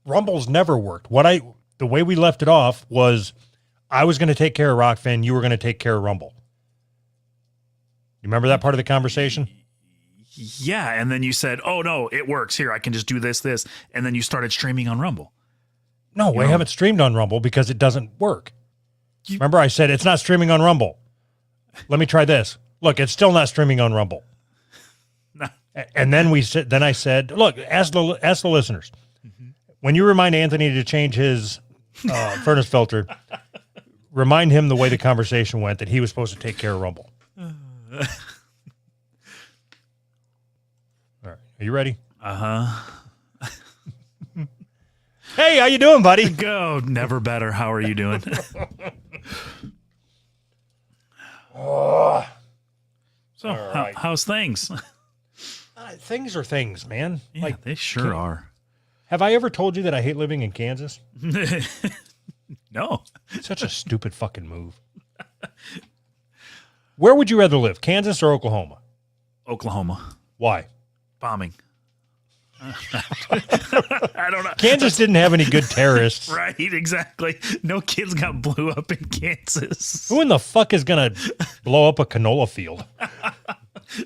Rumble's never worked. The way we left it off was I was going to take care of Rockfin. You were going to take care of Rumble. You remember that part of the conversation? Yeah. And then you said, oh, no, it works. Here, I can just do this. And then you started streaming on Rumble. No, we haven't streamed on Rumble because it doesn't work. Remember I said, it's not streaming on Rumble. Let me try this. Look, it's still not streaming on Rumble. No. And then I said, look, ask the listeners. Mm-hmm. When you remind Anthony to change his furnace filter, remind him the way the conversation went, that he was supposed to take care of Rumble. All right. Are you ready? Uh-huh. Hey, how you doing, buddy? Go. Never better. How are you doing? So, right. how's things? Things are things, man. Yeah, they sure are. Have I ever told you that I hate living in Kansas? No. Such a stupid fucking move. Where would you rather live, Kansas or Oklahoma? Oklahoma. Why? Bombing. I don't know. Kansas didn't have any good terrorists. Right, exactly. No kids got blew up in Kansas. Who in the fuck is going to blow up a canola field?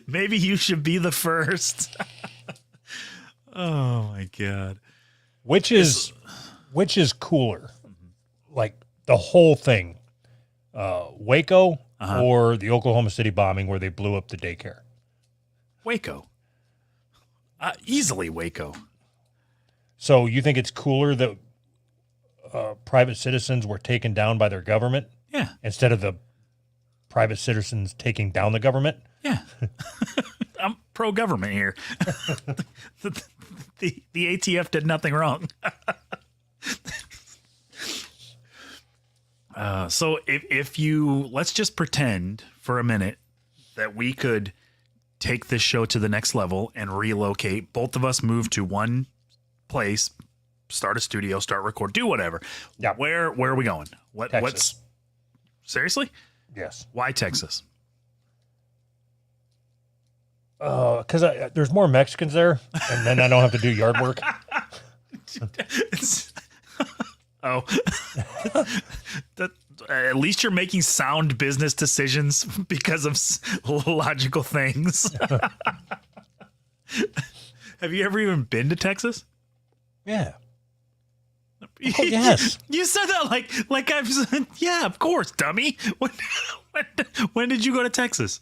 Maybe you should be the first. Oh, my God. Which is cooler? Like the whole thing. Waco or the Oklahoma City bombing where they blew up the daycare? Waco. Easily Waco. So you think it's cooler that private citizens were taken down by their government? Yeah. Instead of the private citizens taking down the government? Yeah. I'm pro-government here. The ATF did nothing wrong. So if let's just pretend for a minute that we could take this show to the next level and relocate. Both of us move to one place, start a studio, start record, do whatever. Yeah. Where are we going? What's seriously? Yes. Why Texas? Because there's more Mexicans there, and then I don't have to do yard work. Oh, at least you're making sound business decisions because of logical things. Have you ever even been to Texas? Yeah. Oh, yes. You said that like I've said, yeah, of course, dummy. When did you go to Texas?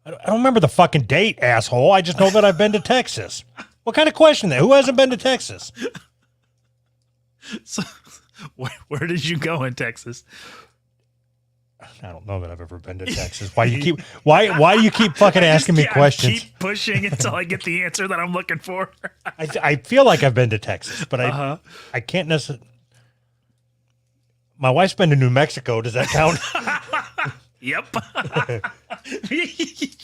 I don't remember the fucking date, asshole. I just know that I've been to Texas. What kind of question that? Who hasn't been to Texas? So, where did you go in Texas? I don't know that I've ever been to Texas. Why do you keep fucking asking me questions? Keep pushing until I get the answer that I'm looking for. I feel like I've been to Texas, but I can't necessarily. My wife's been to New Mexico. Does that count? Yep.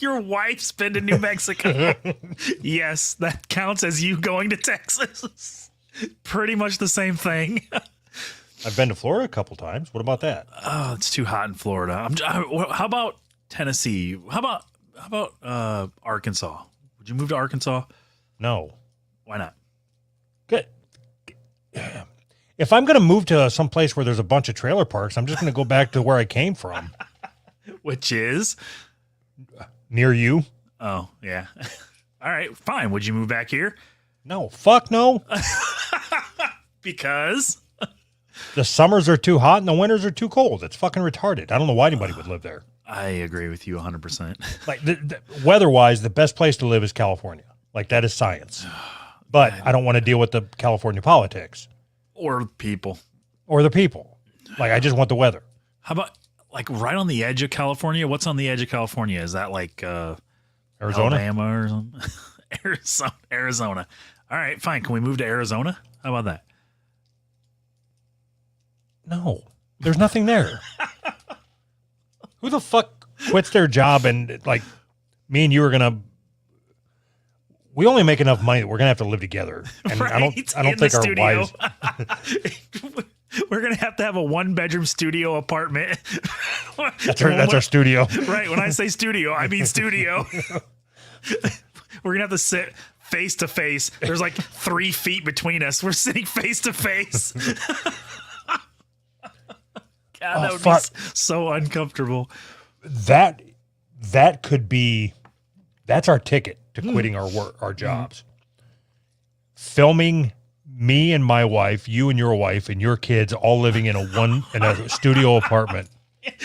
Your wife's been to New Mexico. Yes, that counts as you going to Texas. Pretty much the same thing. I've been to Florida a couple times. What about that? Oh, it's too hot in Florida. How about Tennessee? How about Arkansas? Would you move to Arkansas? No. Why not? Good. If I'm going to move to some place where there's a bunch of trailer parks, I'm just going to go back to where I came from. Which is? Near you. Oh, yeah. All right, fine. Would you move back here? No. Fuck no. Because? The summers are too hot and the winters are too cold. It's fucking retarded. I don't know why anybody would live there. I agree with you 100%. Like weather-wise, the best place to live is California. Like that is science. But I don't want to deal with the California politics. Or people. Or the people. Like I just want the weather. How about like right on the edge of California? What's on the edge of California? Is that like Arizona? Alabama or something? Arizona. All right, fine. Can we move to Arizona? How about that? No. There's nothing there. Who the fuck quits their job and like me and you are gonna we only make enough money that we're gonna have to live together. And right? I don't think our wives we're gonna have to have a 1-bedroom studio apartment. That's our studio. Right. When I say studio, I mean studio. We're gonna have to sit face to face. There's like 3 feet between us. We're sitting face to face. God, that would fuck. be so uncomfortable. That could be, that's our ticket to quitting our jobs. Filming me and my wife, you and your wife and your kids all living in a studio apartment.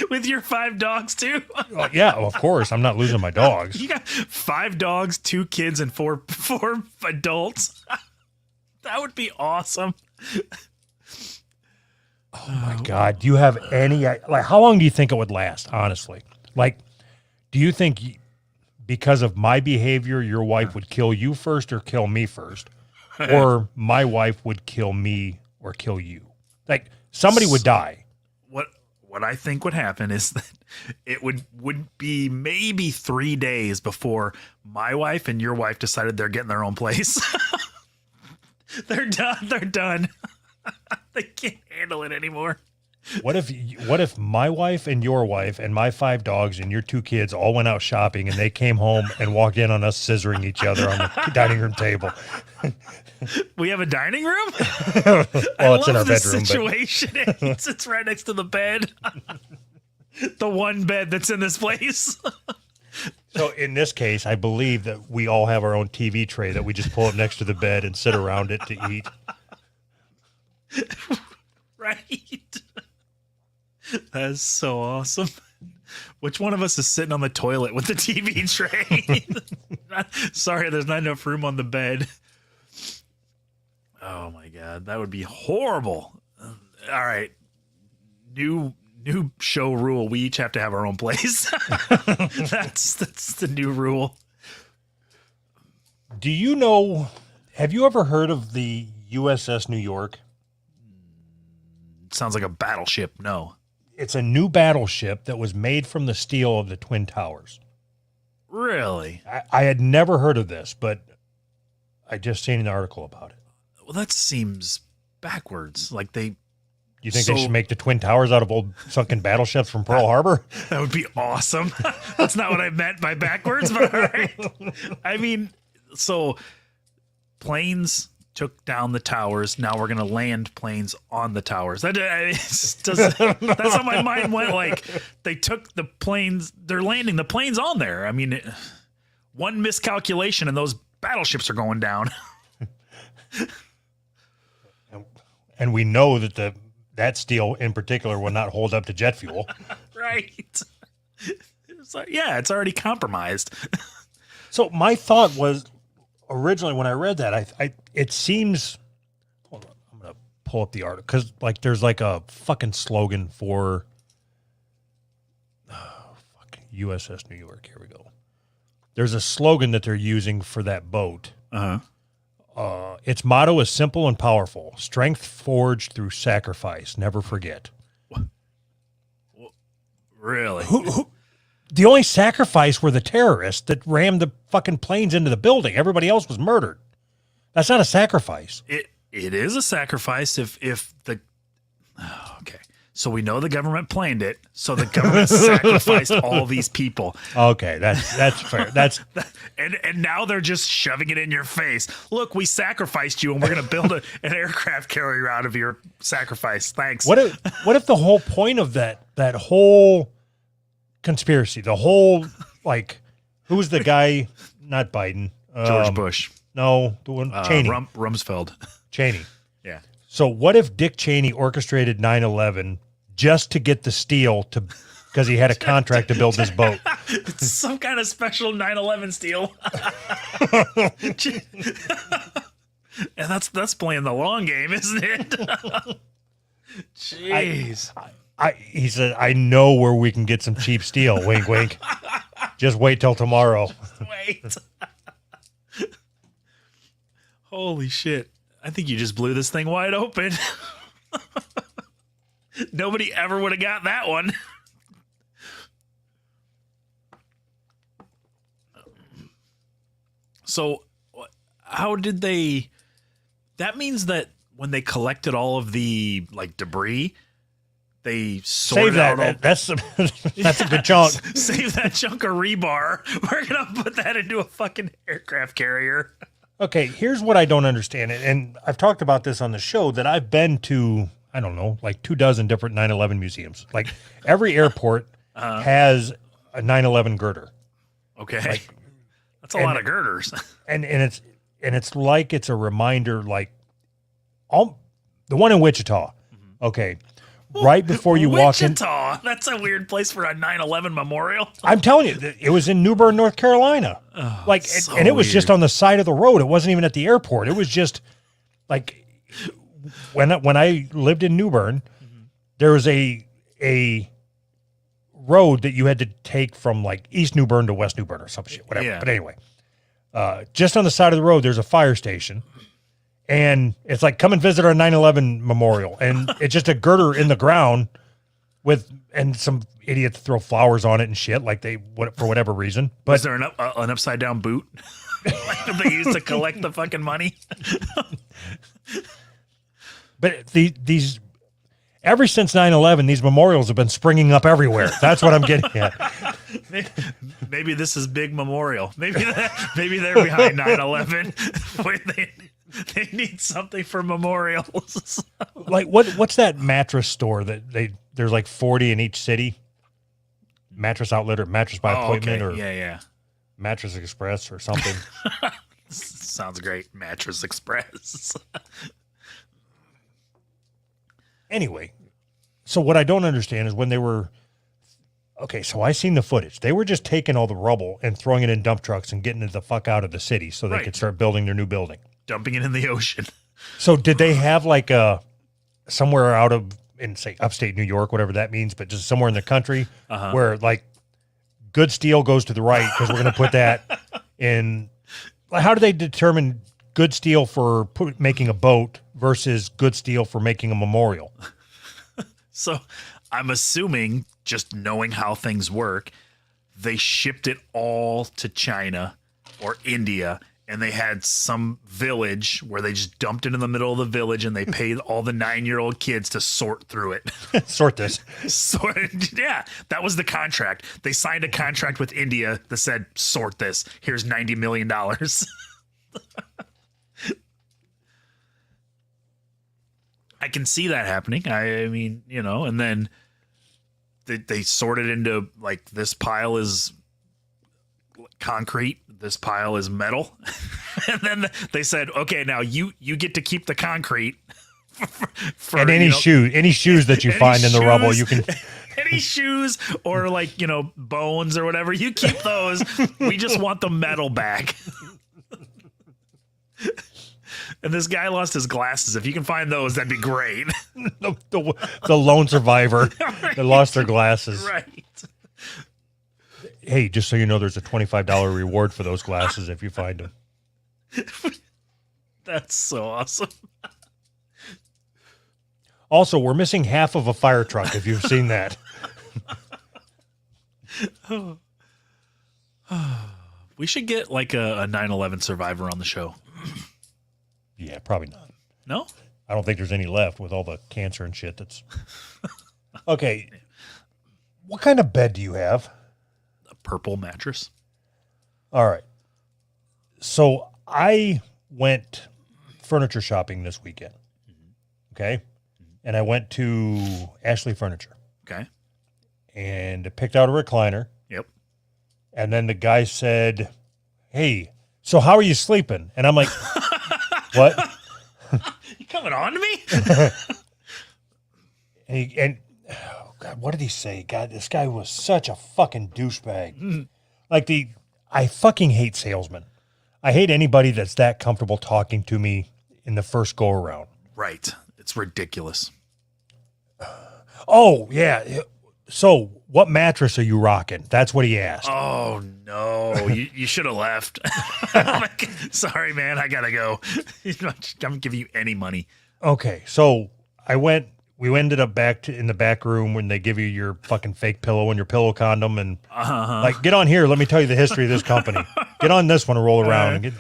With your 5 dogs too. Yeah, of course. I'm not losing my dogs. You got 5 dogs, 2 kids, and four adults. That would be awesome. Oh my God. Do you have any, like, how long do you think it would last, honestly? Like, do you think because of my behavior, your wife would kill you first or kill me first? Or my wife would kill me or kill you? Like, somebody would die. What I think would happen is that it would be maybe 3 days before my wife and your wife decided they're getting their own place. They're done. They can't handle it anymore. What if my wife and your wife and my 5 dogs and your 2 kids all went out shopping and they came home and walked in on us scissoring each other on the dining room table? We have a dining room? Well, it's in our this bedroom. situation. It sits right next to the bed. The one bed that's in this place. So in this case, I believe that we all have our own TV tray that we just pull up next to the bed and sit around it to eat. Right. That's so awesome. Which one of us is sitting on the toilet with the TV tray? Sorry, there's not enough room on the bed. Oh my God, that would be horrible. All right. New show rule. We each have to have our own place. That's the new rule. Do you know, have you ever heard of the USS New York? Sounds like a battleship. No. It's a new battleship that was made from the steel of the Twin Towers. Really? I had never heard of this, but I just seen an article about it. Well, that seems backwards. Like You think they should make the Twin Towers out of old sunken battleships from Pearl Harbor? That would be awesome. That's not what I meant by backwards, but all right. I mean, so planes took down the towers. Now we're going to land planes on the towers. That's how my mind went. Like, they took the planes, they're landing the planes on there. I mean, one miscalculation and those battleships are going down. And we know that that steel in particular will not hold up to jet fuel. Right. It's like, yeah, it's already compromised. So my thought was originally when I read that, it seems, hold on, I'm going to pull up the article because like there's like a fucking slogan for USS New York. Here we go. There's a slogan that they're using for that boat. Uh-huh. Its motto is simple and powerful: strength forged through sacrifice. Never forget. Really? The only sacrifice were the terrorists that rammed the fucking planes into the building. Everybody else was murdered. That's not a sacrifice. It is a sacrifice if the okay. So we know the government planned it. So the government sacrificed all these people. Okay, that's fair. That's and now they're just shoving it in your face. Look, we sacrificed you, and we're going to build an aircraft carrier out of your sacrifice. Thanks. what if the whole point of that whole conspiracy, the whole like, who was the guy? Not Biden. George Bush. No, the one Cheney. Rumsfeld. Cheney. Yeah. So what if Dick Cheney orchestrated 9/11 just to get the steel because he had a contract to build this boat? It's some kind of special 9/11 steel. And that's playing the long game, isn't it? Jeez. He said, I know where we can get some cheap steel. Wink, wink. Just wait till tomorrow. Wait. Holy shit. I think you just blew this thing wide open. Nobody ever would have got that one. So, how did they... That means that when they collected all of the like debris, they sorted Save that. out all... That's a good chunk. Save that chunk of rebar. We're going to put that into a fucking aircraft carrier. Okay, here's what I don't understand. And I've talked about this on the show that I've been to, I don't know, like 24 different 9/11 museums. Like every airport has a 9/11 girder. Okay. That's a lot of girders. And it's like it's a reminder, like all the one in Wichita. Okay. Right before you walk in. Wichita. That's a weird place for a 9/11 memorial. I'm telling you, it was in New Bern, North Carolina. So and it was weird. just on the side of the road. It wasn't even at the airport. It was just like when I lived in New Bern, there was a road that you had to take from like East New Bern to West New Bern or some shit, whatever. Yeah. But anyway, just on the side of the road, there's a fire station. And it's like, come and visit our 9/11 memorial. And it's just a girder in the ground and some idiots throw flowers on it and shit, like for whatever reason. But Was there an upside down boot like they used to collect the fucking money? But these ever since 9/11, these memorials have been springing up everywhere. That's what I'm getting at. Maybe this is big memorial. Maybe they're behind 9/11. They need something for memorials. Like what's that mattress store that there's like 40 in each city? Mattress Outlet or Mattress by Appointment or yeah. Mattress Express or something. Sounds great. Mattress Express. Anyway, so what I don't understand is when they were okay, so I seen the footage. They were just taking all the rubble and throwing it in dump trucks and getting it the fuck out of the city so they Right. could start building their new building. Dumping it in the ocean. So did they have like somewhere out of in say upstate New York, whatever that means, but just somewhere in the country where like good steel goes to the right because we're going to put that in. How do they determine good steel for making a boat versus good steel for making a memorial? So I'm assuming, just knowing how things work, they shipped it all to China or India, and they had some village where they just dumped it in the middle of the village, and they paid all the 9-year-old kids to sort through it. Sort this. Yeah, that was the contract. They signed a contract with India that said, sort this. Here's $90 million. I can see that happening. I mean, and then they sort it into like this pile is concrete, this pile is metal. And then they said, okay, now you get to keep the concrete. For, And any shoes that you find in the rubble, you can. Any shoes or like, bones or whatever, you keep those. We just want the metal back. And this guy lost his glasses. If you can find those, that'd be great. the lone survivor that lost their glasses. Right. Hey, just so you know, there's a $25 reward for those glasses if you find them. That's so awesome. Also, we're missing half of a fire truck if you've seen that. We should get like a 9/11 survivor on the show. Yeah, probably not. No? I don't think there's any left with all the cancer and shit that's. Okay. What kind of bed do you have? A purple mattress. All right. So I went furniture shopping this weekend. Okay. And I went to Ashley Furniture Okay. and picked out a recliner. Yep. And then the guy said, "Hey, so how are you sleeping?" And I'm like, "What?" You coming on to me? And oh God, what did he say? God, this guy was such a fucking douchebag. Like I fucking hate salesmen. I hate anybody that's that comfortable talking to me in the first go around. Right. It's ridiculous. Oh yeah. So what mattress are you rocking? That's what he asked. Oh no, you should have left. I'm like, sorry, man, I gotta go. I'm gonna give you any money. Okay, so we ended up in the back room when they give you your fucking fake pillow and your pillow condom and like, get on here. Let me tell you the history of this company. Get on this one and roll around and get.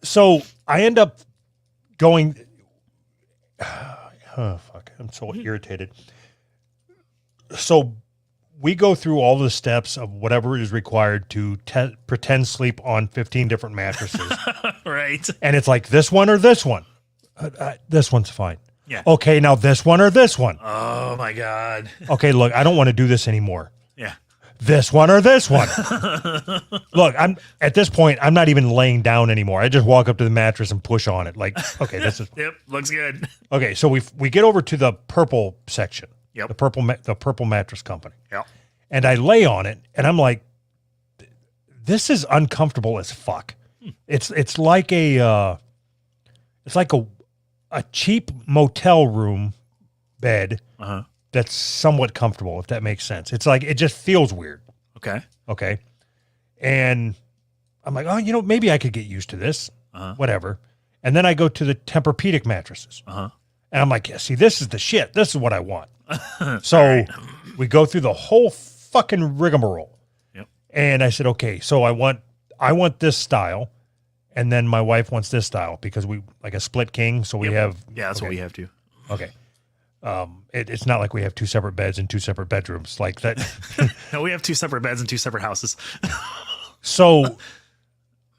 So I end up going, oh fuck, I'm so irritated. So we go through all the steps of whatever is required to pretend sleep on 15 different mattresses. Right. And it's like this one or this one. This one's fine. Yeah. Okay, now this one or this one. Oh my God. Okay, look, I don't want to do this anymore. Yeah. This one or this one. Look, I'm at this point, I'm not even laying down anymore. I just walk up to the mattress and push on it. Like, okay, this is Yep. Looks good. okay. So we get over to the purple section. Yep. The purple mattress company. Yep. And I lay on it and I'm like, this is uncomfortable as fuck. It's like a cheap motel room bed Uh-huh. that's somewhat comfortable, if that makes sense. It's like, it just feels weird. Okay. Okay. And I'm like, oh, maybe I could get used to this, whatever. And then I go to the Tempur-Pedic mattresses Uh-huh. and I'm like, yeah, see, this is the shit. This is what I want. So we go through the whole fucking rigmarole. Yep. And I said, okay, so I want this style. And then my wife wants this style because we like a split king. So we have, Yeah, that's what we have to. okay. It's not like we have two separate beds and two separate bedrooms like that. No, we have 2 separate beds and 2 separate houses. So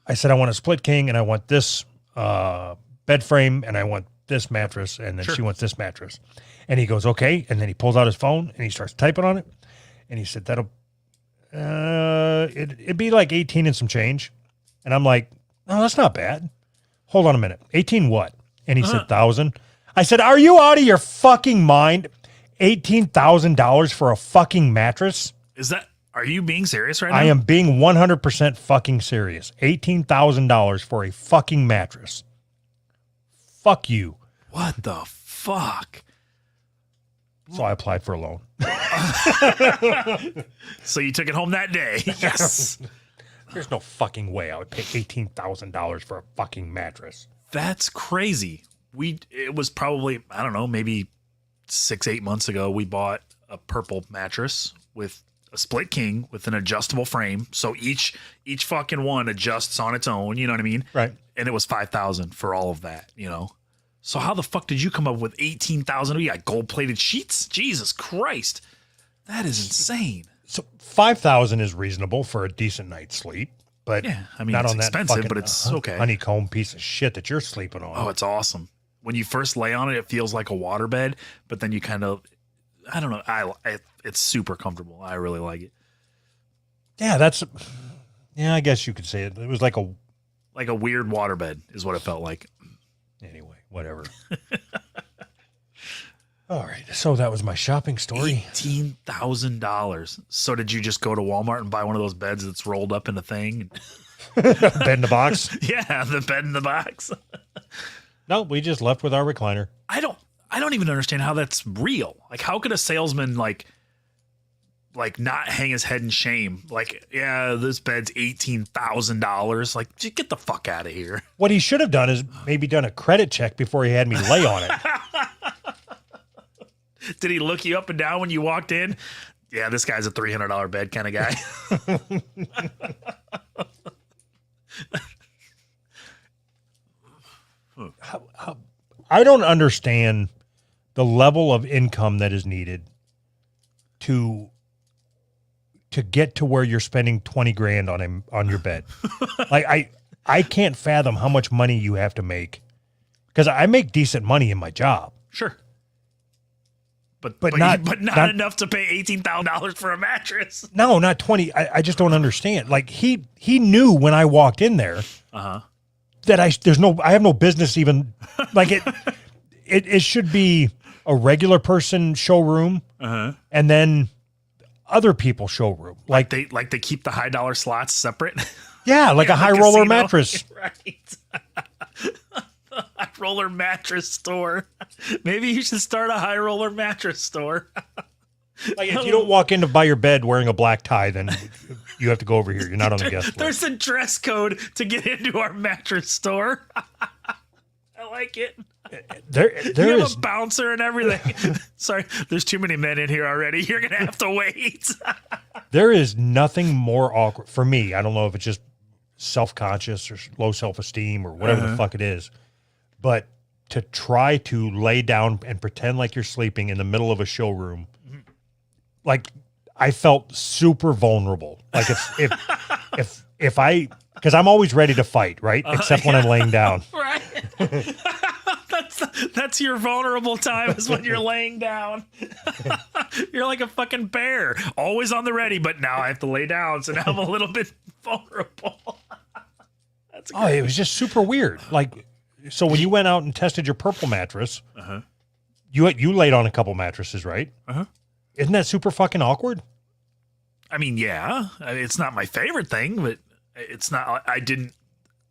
I said, I want a split king and I want this bed frame and I want this mattress. And then she wants this mattress. And he goes, okay. And then he pulls out his phone and he starts typing on it. And he said, it'd be like 18 and some change. And I'm like, no, that's not bad. Hold on a minute. 18 what? And he said, 1,000. I said, are you out of your fucking mind? $18,000 for a fucking mattress? Are you being serious right now? I am being 100% fucking serious. $18,000 for a fucking mattress. Fuck you. What the fuck? So I applied for a loan. So you took it home that day. Yes. There's no fucking way I would pay $18,000 for a fucking mattress. That's crazy. It was probably, I don't know, maybe 6-8 months ago, we bought a purple mattress with a split king with an adjustable frame. So each fucking one adjusts on its own, you know what I mean? Right. And it was $5,000 for all of that, So how the fuck did you come up with $18,000? You got gold-plated sheets? Jesus Christ. That is insane. So $5,000 is reasonable for a decent night's sleep, but Yeah, I mean, not it's on that expensive, fucking but it's okay. honeycomb piece of shit that you're sleeping on. Oh, it's awesome. When you first lay on it, it feels like a waterbed, but then you kind of, I don't know, it's super comfortable. I really like it. Yeah, I guess you could say it. It was like Like a weird waterbed is what it felt like. anyway, whatever. All right, so that was my shopping story. $18,000. So did you just go to Walmart and buy one of those beds that's rolled up in a thing? Bed in the box. Yeah, the bed in the box. No, we just left with our recliner. I don't even understand how that's real. Like, how could a salesman like not hang his head in shame? Like, yeah, this bed's $18,000. Like, just get the fuck out of here. What he should have done is maybe done a credit check before he had me lay on it. Did he look you up and down when you walked in? Yeah, this guy's a $300 bed kind of guy. I don't understand the level of income that is needed to get to where you're spending 20 grand on your bed. Like I can't fathom how much money you have to make, because I make decent money in my job. Sure. But not enough to pay $18,000 for a mattress. No, not 20. I just don't understand. Like he knew when I walked in there that I have no business even like it should be a regular person showroom and then other people showroom. Like they keep the high dollar slots separate. Yeah, like a high roller mattress. Right. High roller mattress store. Maybe you should start a high roller mattress store. Like if you don't walk in to buy your bed wearing a black tie, then you have to go over here. You're not on the guest list. There's a dress code to get into our mattress store. I like it. There You have is a bouncer and everything. Sorry, there's too many men in here already. You're gonna have to wait. there is nothing more awkward for me. I don't know if it's just self-conscious or low self-esteem or whatever the fuck it is, but to try to lay down and pretend like you're sleeping in the middle of a showroom, like I felt super vulnerable. Like if I, because I'm always ready to fight, right? Except when I'm laying down. Right. That's your vulnerable time is when you're laying down. You're like a fucking bear, always on the ready, but now I have to lay down, so now I'm a little bit vulnerable. That's Oh, it was just super weird. Like, so when you went out and tested your purple mattress, you laid on a couple mattresses, right? Isn't that super fucking awkward? I mean, yeah, it's not my favorite thing, but it's not. I didn't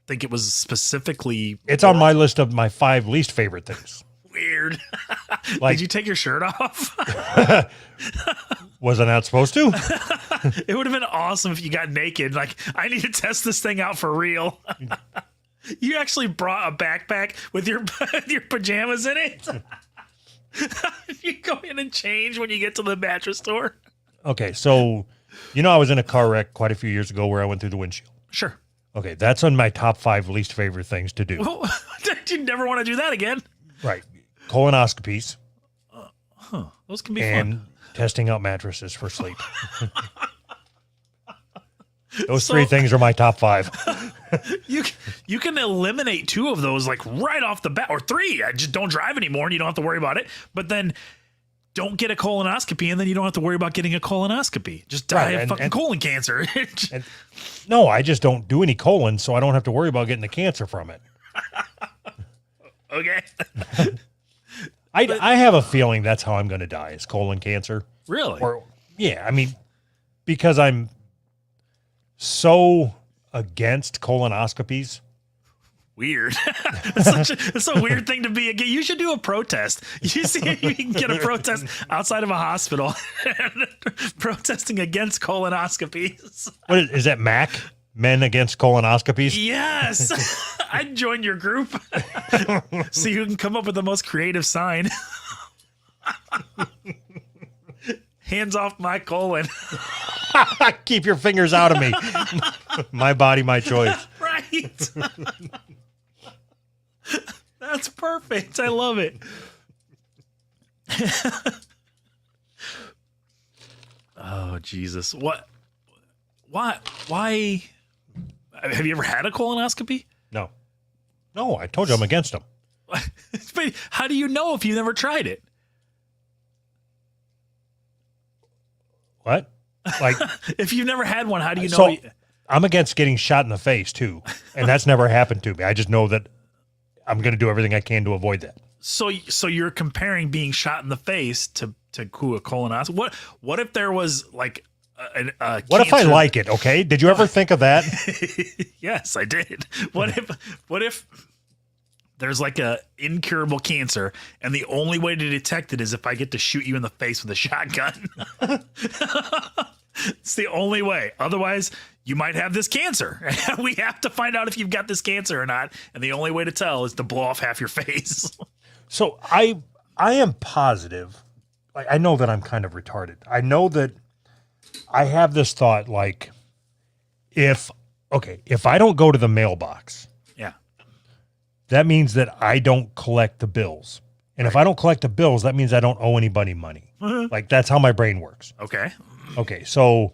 think it was specifically. It's on my list of my 5 least favorite things. Weird. Like, did you take your shirt off? Was I not supposed to? It would have been awesome if you got naked. Like, I need to test this thing out for real. You actually brought a backpack with your pajamas in it. You go in and change when you get to the mattress store. Okay, so I was in a car wreck quite a few years ago where I went through the windshield. Sure. Okay, that's on my top 5 least favorite things to do. Well, you never want to do that again. Right. Colonoscopies. Those can be and fun. Testing out mattresses for sleep. Those 3 things are my top 5. You can eliminate 2 of those like right off the bat, or 3. I just don't drive anymore and you don't have to worry about it. But then don't get a colonoscopy and then you don't have to worry about getting a colonoscopy. Just die of fucking colon cancer. No, I just don't do any colon, so I don't have to worry about getting the cancer from it. Okay. I have a feeling that's how I'm going to die, is colon cancer. Really? Or yeah, I mean, because I'm so against colonoscopies. Weird. It's a weird thing to be against. You should do a protest. You see if you can get a protest outside of a hospital protesting against colonoscopies. What is that, MAC? Men Against Colonoscopies? Yes. I'd join your group so you can come up with the most creative sign. Hands off my colon. Keep your fingers out of me. My body, my choice. Right. That's perfect. I love it. Oh, Jesus. What? Why? Have you ever had a colonoscopy? No. No, I told you I'm against them. But how do you know if you never tried it? What? Like, if you've never had one, how do you know? So, I'm against getting shot in the face, too. And that's never happened to me. I just know that I'm going to do everything I can to avoid that. So you're comparing being shot in the face to a colonoscopy. What if there was like a what if I like it? Okay, did you ever think of that? Yes, I did. What if there's like a incurable cancer, and the only way to detect it is if I get to shoot you in the face with a shotgun? It's the only way. Otherwise, you might have this cancer. We have to find out if you've got this cancer or not, and the only way to tell is to blow off half your face. So I am positive. I know that I'm kind of retarded. I know that I have this thought, like, if I don't go to the mailbox, yeah, that means that I don't collect the bills. And if I don't collect the bills, that means I don't owe anybody money. Like, that's how my brain works. Okay, so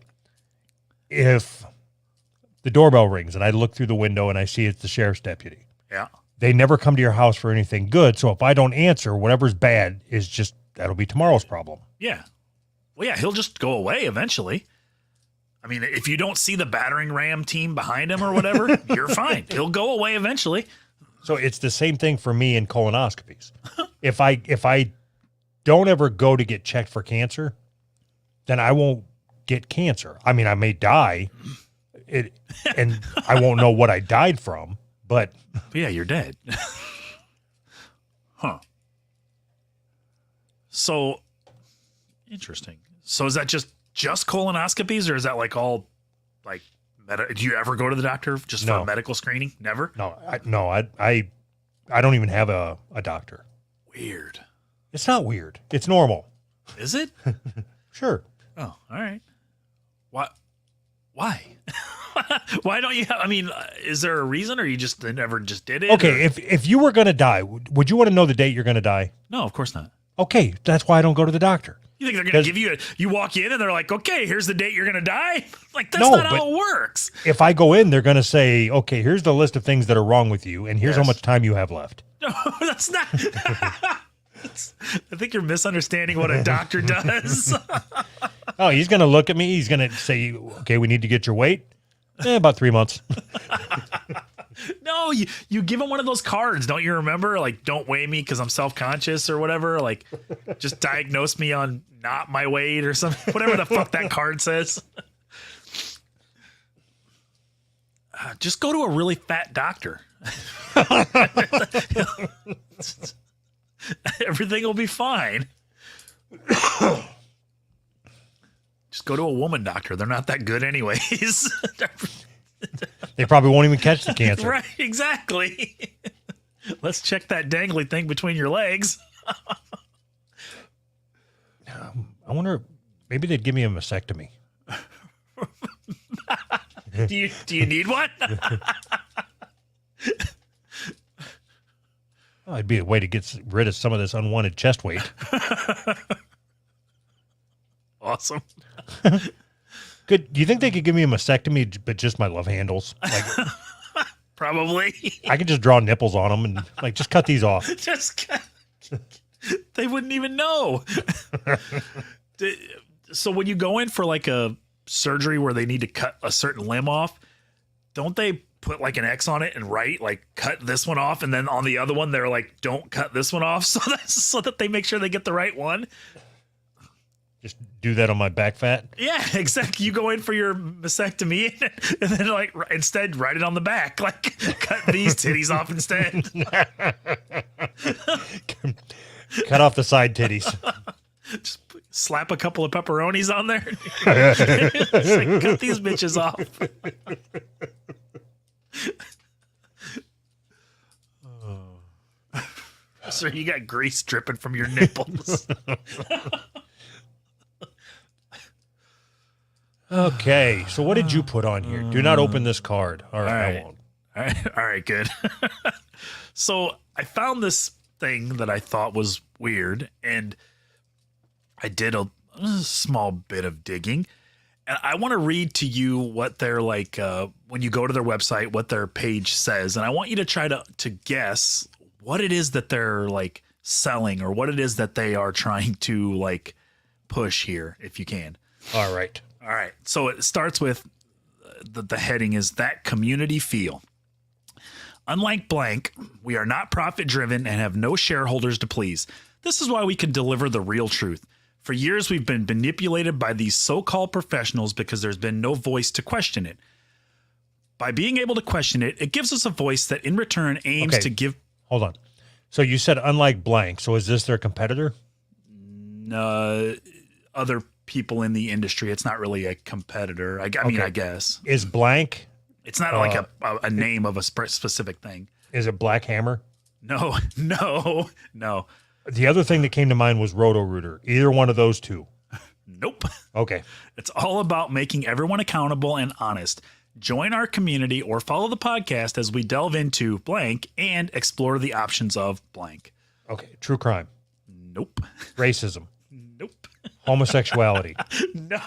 if the doorbell rings and I look through the window and I see it's the sheriff's deputy. Yeah. They never come to your house for anything good. So if I don't answer, whatever's bad is just, that'll be tomorrow's problem. Yeah. Well, yeah, he'll just go away eventually. I mean, if you don't see the battering ram team behind him or whatever, you're fine. He'll go away eventually. So it's the same thing for me in colonoscopies. If I don't ever go to get checked for cancer, then I won't get cancer. I mean, I may die, and I won't know what I died from, but yeah, you're dead. Huh. So interesting. So is that just colonoscopies, or is that like all like do you ever go to the doctor just for a medical screening? Never? No, I don't even have a doctor. Weird. It's not weird. It's normal. Is it? Sure. Oh, all right. Why? Why don't you have, I mean, is there a reason, or you just never just did it? Okay, if you were going to die, would you want to know the date you're going to die? No, of course not. Okay, that's why I don't go to the doctor. You think they're going to give you you walk in and they're like, okay, here's the date you're going to die? Like, that's No, not but- how it works. If I go in, they're going to say, okay, here's the list of things that are wrong with you, and here's how Yes. much time you have left. No, that's not. I think you're misunderstanding what a doctor does. Oh, he's going to look at me. He's going to say, okay, we need to get your weight. About 3 months. No, you give them one of those cards. Don't you remember? Like, don't weigh me because I'm self-conscious or whatever. Like, just diagnose me on not my weight or something. Whatever the fuck that card says. Just go to a really fat doctor. Everything will be fine. Just go to a woman doctor. They're not that good anyways. They probably won't even catch the cancer. Right, exactly. Let's check that dangly thing between your legs. I wonder, maybe they'd give me a mastectomy. Do you need one? Oh, it'd be a way to get rid of some of this unwanted chest weight. Awesome. Good. Do you think they could give me a mastectomy, but just my love handles? Like, Probably. I could just draw nipples on them and like just cut these off. Just they wouldn't even know. So when you go in for like a surgery where they need to cut a certain limb off, don't they put like an X on it and write like cut this one off, and then on the other one they're like don't cut this one off, so that they make sure they get the right one? Just do that on my back fat. Yeah, exactly. You go in for your mastectomy and then like instead write it on the back, like cut these titties off instead. Cut off the side titties. Just slap a couple of pepperonis on there. It's like, cut these bitches off. So you got grease dripping from your nipples. Okay, so what did you put on here? Do not open this card. All right, All right. I won't. All right, good. So I found this thing that I thought was weird, and I did a small bit of digging. And I want to read to you what they're like when you go to their website, what their page says. And I want you to try to guess what it is that they're like selling, or what it is that they are trying to like push here, if you can. All right. All right. So it starts with the heading is that community feel. Unlike blank, we are not profit driven and have no shareholders to please. This is why we can deliver the real truth. For years, we've been manipulated by these so-called professionals because there's been no voice to question it. By being able to question it, it gives us a voice that in return aims Okay. to give Hold on. So you said unlike blank. So is this their competitor? other people in the industry. It's not really a competitor. I mean, Okay. I guess. Is blank? It's not like a name of a specific thing. Is it Black Hammer? No. The other thing that came to mind was Roto-Rooter. Either one of those two. Nope. Okay. It's all about making everyone accountable and honest. Join our community or follow the podcast as we delve into blank and explore the options of blank. Okay. True crime. Nope. Racism. Nope. Homosexuality. No.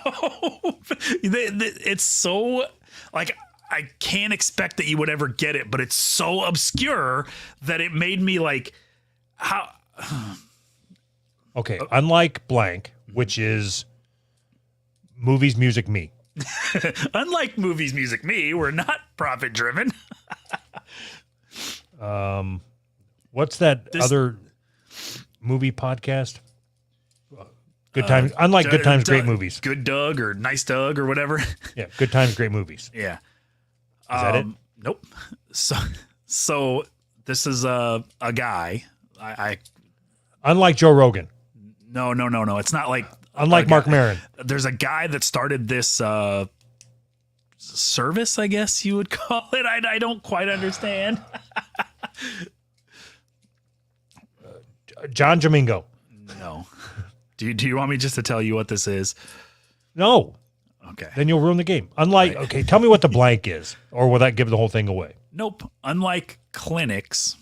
It's so like I can't expect that you would ever get it, but it's so obscure that it made me like how Okay. Unlike blank, which is movies, music, me. unlike movies, music, me, we're not profit driven. What's that other movie podcast? Good times. Unlike Good Times, Great Movies. Good Doug or Nice Doug or whatever. Yeah. Good Times, Great Movies. Yeah. Is that it? Nope. So this is a guy. I Unlike Joe Rogan. no. It's not like Unlike a Mark guy. Maron. There's a guy that started this service, I guess you would call it. I don't quite understand. John Domingo. No. Do you want me just to tell you what this is? No. Okay. Then you'll ruin the game. Unlike, okay, tell me what the blank is, or will that give the whole thing away? Nope. Unlike clinics.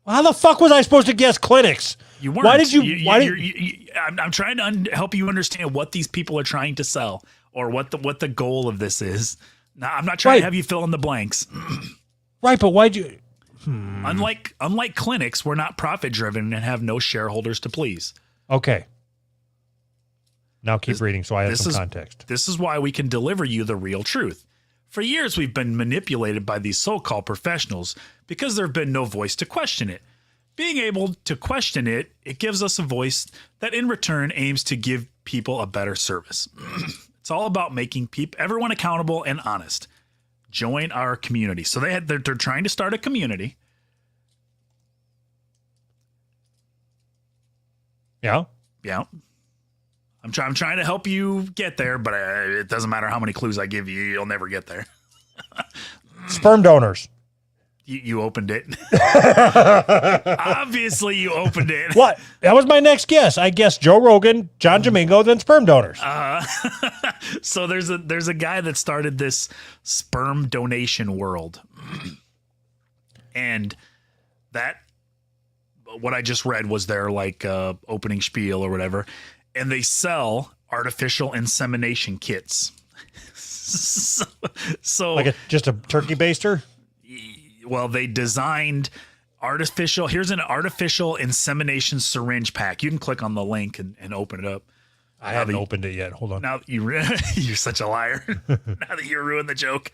How the fuck was I supposed to guess clinics? You weren't. Why did you? I'm trying to help you understand what these people are trying to sell, or what the goal of this is. Now, I'm not trying to have you fill in the blanks. Right, but why'd you? Unlike clinics, we're not profit driven and have no shareholders to please. Okay. Now keep reading, so I have some context. This is why we can deliver you the real truth. For years, we've been manipulated by these so-called professionals because there have been no voice to question it. Being able to question it, it gives us a voice that in return aims to give people a better service. It's all about making everyone accountable and honest. Join our community. So they're trying to start a community. Yeah. Yeah. I'm trying to help you get there, but it doesn't matter how many clues I give you, you'll never get there. Sperm donors. You opened it. Obviously, you opened it. What? That was my next guess. I guessed Joe Rogan, John Domingo, then sperm donors. So there's a guy that started this sperm donation world, and that what I just read was their like opening spiel or whatever, and they sell artificial insemination kits. so Like just a turkey baster? well, they designed here's an artificial insemination syringe pack. You can click on the link and open it up. I haven't opened it yet. Hold on. Now you're such a liar. Now that you ruined the joke.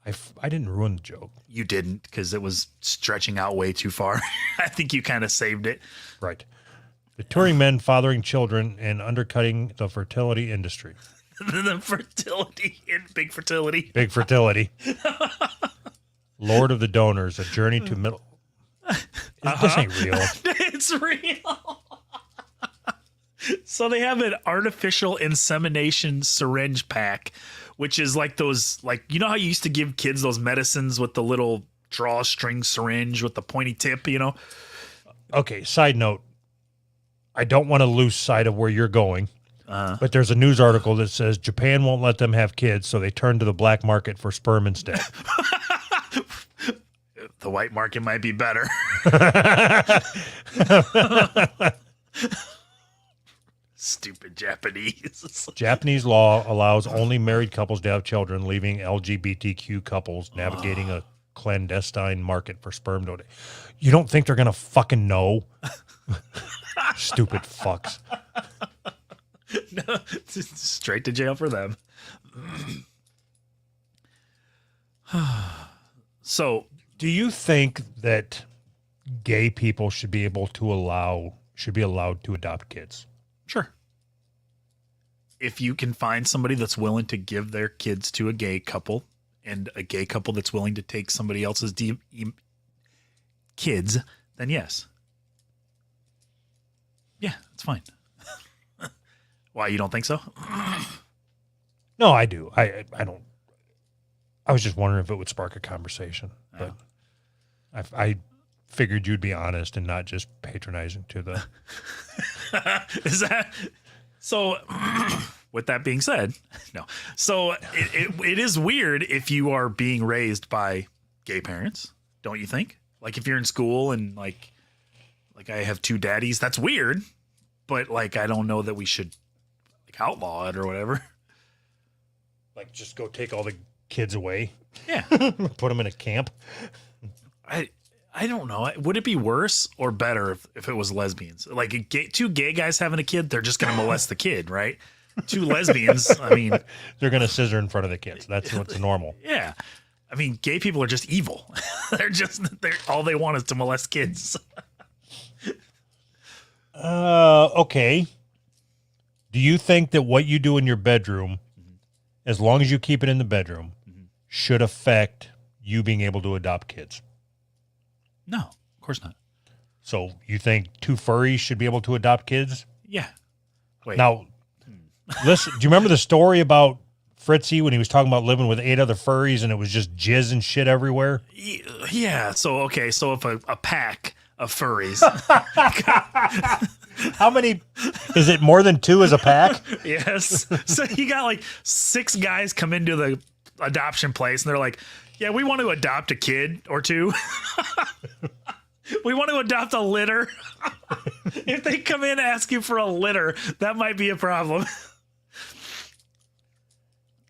I didn't ruin the joke. You didn't, because it was stretching out way too far. I think you kind of saved it. Right. The touring men fathering children and undercutting the fertility industry. The fertility and big fertility. Big fertility. Lord of the Donors, a journey to middle. This ain't real. It's real. So they have an artificial insemination syringe pack, which is like those, like, you know how you used to give kids those medicines with the little drawstring syringe with the pointy tip, you know? Okay, side note. I don't want to lose sight of where you're going, but there's a news article that says Japan won't let them have kids, so they turn to the black market for sperm instead. The white market might be better. Stupid Japanese. Japanese law allows only married couples to have children, leaving LGBTQ couples navigating a clandestine market for sperm donation. You don't think they're going to fucking know? Stupid fucks. No, straight to jail for them. So, do you think that gay people should be allowed to adopt kids? Sure. If you can find somebody that's willing to give their kids to a gay couple, and a gay couple that's willing to take somebody else's kids, then yes. Yeah, it's fine. Why, you don't think so? No, I do. I don't. I was just wondering if it would spark a conversation, but I figured you'd be honest and not just patronizing to the. Is that so? With that being said, no. So it is weird if you are being raised by gay parents, don't you think? Like if you're in school and like I have two daddies, that's weird. But like I don't know that we should like outlaw it or whatever. Like just go take all the kids away. Yeah. Put them in a camp. I don't know. Would it be worse or better if it was lesbians? Like two gay guys having a kid, they're just going to molest the kid, right? Two lesbians, I mean, they're going to scissor in front of the kids. That's what's normal. Yeah. I mean, gay people are just evil. they're all they want is to molest kids. Okay. Do you think that what you do in your bedroom, as long as you keep it in the bedroom, should affect you being able to adopt kids? No, of course not. So you think two furries should be able to adopt kids? Yeah. Wait. Now, listen, do you remember the story about Fritzy when he was talking about living with 8 other furries and it was just jizz and shit everywhere? Yeah. So if a pack of furries. How many? Is it more than 2 as a pack? Yes. So you got like 6 guys come into the adoption place and they're like, yeah, we want to adopt a kid or 2. We want to adopt a litter. If they come in asking for a litter, that might be a problem.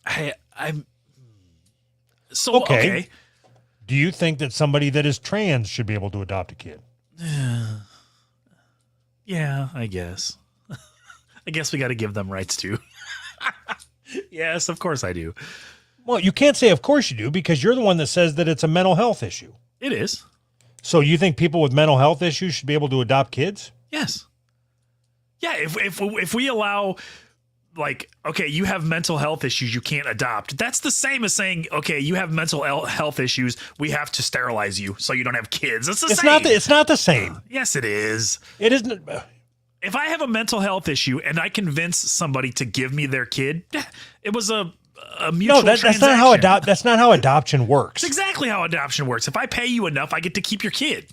I'm so okay. Do you think that somebody that is trans should be able to adopt a kid? Yeah, I guess. I guess we got to give them rights too. Yes, of course I do. Well, you can't say of course you do because you're the one that says that it's a mental health issue. It is. So you think people with mental health issues should be able to adopt kids? Yes. Yeah, if we allow, like, okay, you have mental health issues, you can't adopt. That's the same as saying, okay, you have mental health issues, we have to sterilize you so you don't have kids. It's the same. It's not the same. Yes, it is. It isn't. If I have a mental health issue and I convince somebody to give me their kid, it was a mutual that's transaction. That's not how adoption works. It's exactly how adoption works. If I pay you enough, I get to keep your kid.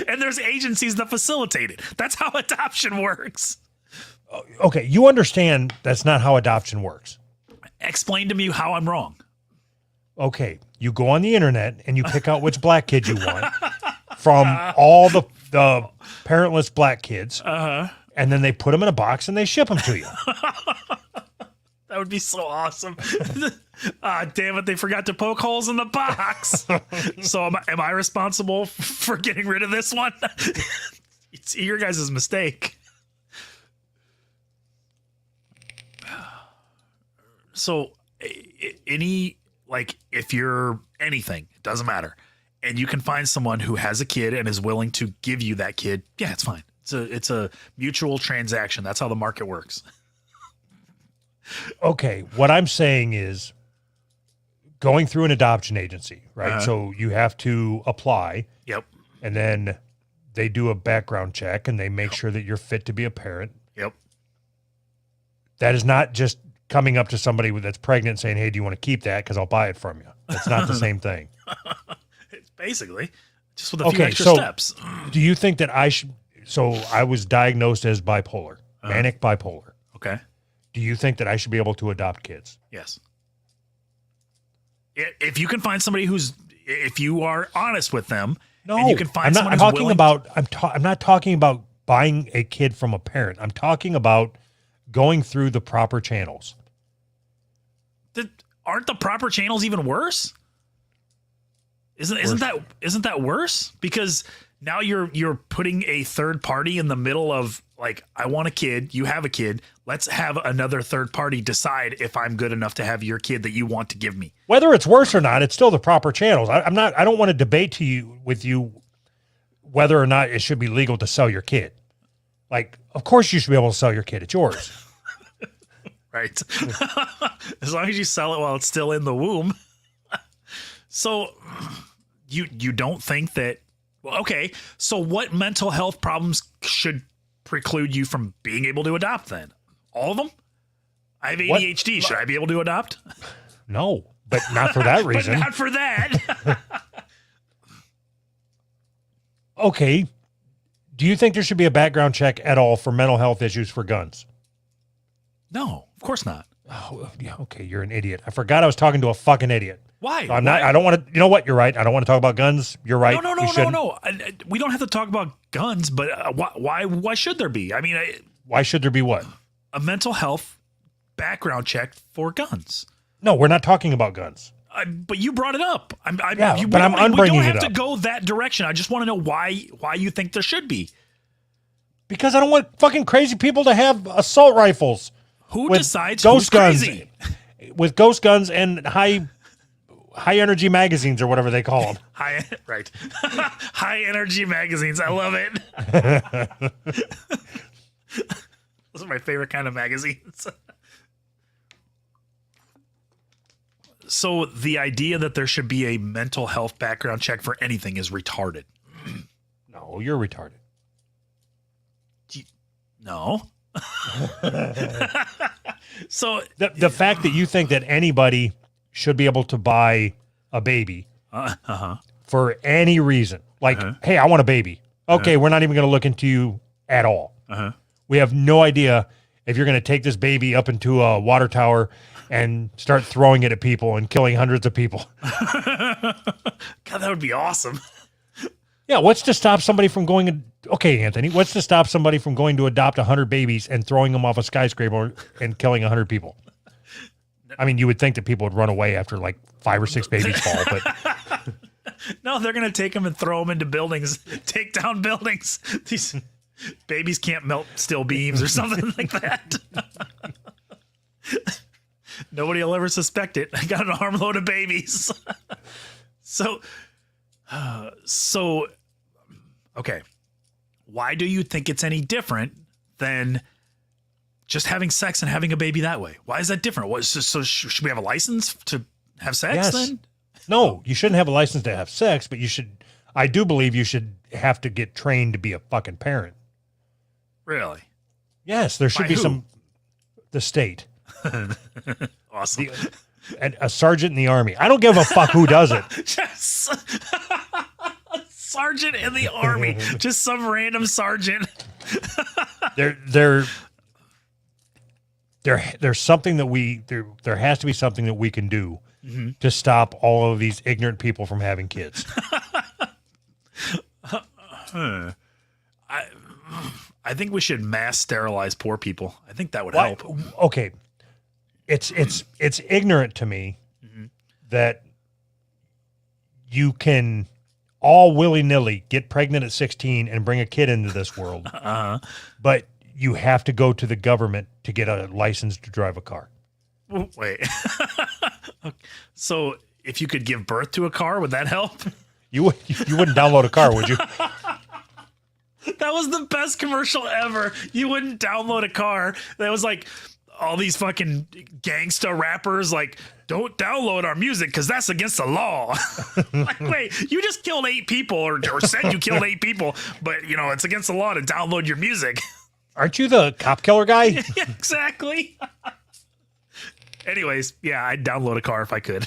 And there's agencies that facilitate it. That's how adoption works. Okay, you understand that's not how adoption works. Explain to me how I'm wrong. Okay, you go on the internet and you pick out which black kid you want from all the parentless black kids, and then they put them in a box and they ship them to you. That would be so awesome. Damn it, they forgot to poke holes in the box. So am I responsible for getting rid of this one? It's your guys' mistake. So if you're anything, it doesn't matter, and you can find someone who has a kid and is willing to give you that kid, yeah, it's fine. It's a mutual transaction. That's how the market works. Okay, what I'm saying is going through an adoption agency, right? So you have to apply. Yep. And then they do a background check and they make sure that you're fit to be a parent. Yep. That is not just coming up to somebody that's pregnant and saying, hey, do you want to keep that? Because I'll buy it from you. That's not the same thing. It's basically just with a few extra steps. Do you think that I should? So I was diagnosed as bipolar, manic bipolar. Okay. Do you think that I should be able to adopt kids? Yes. If you can find somebody if you are honest with them, and you can find someone who's willing. I'm not talking about buying a kid from a parent. I'm talking about going through the proper channels. Aren't the proper channels even worse? Isn't that worse? Because now you're putting a third party in the middle of, like, I want a kid, you have a kid, let's have another third party decide if I'm good enough to have your kid that you want to give me. Whether it's worse or not, it's still the proper channels. I don't want to debate with you whether or not it should be legal to sell your kid. Like, of course you should be able to sell your kid. It's yours. Right. As long as you sell it while it's still in the womb. So you don't think that, okay, so what mental health problems should preclude you from being able to adopt then? All of them? I have ADHD. Should I be able to adopt? No, but not for that reason. But not for that. Okay. Do you think there should be a background check at all for mental health issues for guns? No, of course not. Oh, yeah. Okay. You're an idiot. I forgot I was talking to a fucking idiot. Why? So I don't want to, you know what? You're right. I don't want to talk about guns. You're right. No. We don't have to talk about guns, but why should there be? I mean, why should there be what? A mental health background check for guns. No, we're not talking about guns. But you brought it up. I'm bringing it up. We don't have to go that direction. I just want to know why you think there should be. Because I don't want fucking crazy people to have assault rifles. Who decides who's crazy? With ghost guns and high energy magazines or whatever they call them. Right. High energy magazines. I love it. Those are my favorite kind of magazines. So the idea that there should be a mental health background check for anything is retarded. No, you're retarded. No. So the fact that you think that anybody should be able to buy a baby for any reason, like, hey, I want a baby. Okay, we're not even going to look into you at all. We have no idea if you're going to take this baby up into a water tower and start throwing it at people and killing hundreds of people. God, that would be awesome. Yeah, what's to stop somebody from going? Okay, Anthony, what's to stop somebody from going to adopt 100 babies and throwing them off a skyscraper and killing 100 people? I mean, you would think that people would run away after like 5 or 6 babies fall, but No, they're going to take them and throw them into buildings, take down buildings. These babies can't melt steel beams or something like that. Nobody will ever suspect it. I got an armload of babies. So, okay. Why do you think it's any different than just having sex and having a baby that way? Why is that different? So should we have a license to have sex Yes. then? No, you shouldn't have a license to have sex, but you should. I do believe you should have to get trained to be a fucking parent. Really? Yes, there should By be who? the state, Awesome. and a sergeant in the army. I don't give a fuck who does it. Just sergeant in the army. Just some random sergeant. There's something that there has to be something that we can do to stop all of these ignorant people from having kids. I think we should mass sterilize poor people. I think that would help. Okay, it's ignorant to me that you can all willy-nilly get pregnant at 16 and bring a kid into this world, but you have to go to the government to get a license to drive a car. Wait. So if you could give birth to a car, would that help? You wouldn't download a car, would you? That was the best commercial ever. You wouldn't download a car. That was like all these fucking gangsta rappers like, don't download our music because that's against the law. Like, wait, you just killed 8 people or said you killed 8 people, but you know, it's against the law to download your music. Aren't you the cop killer guy? Yeah, exactly. Anyways, yeah, I'd download a car if I could.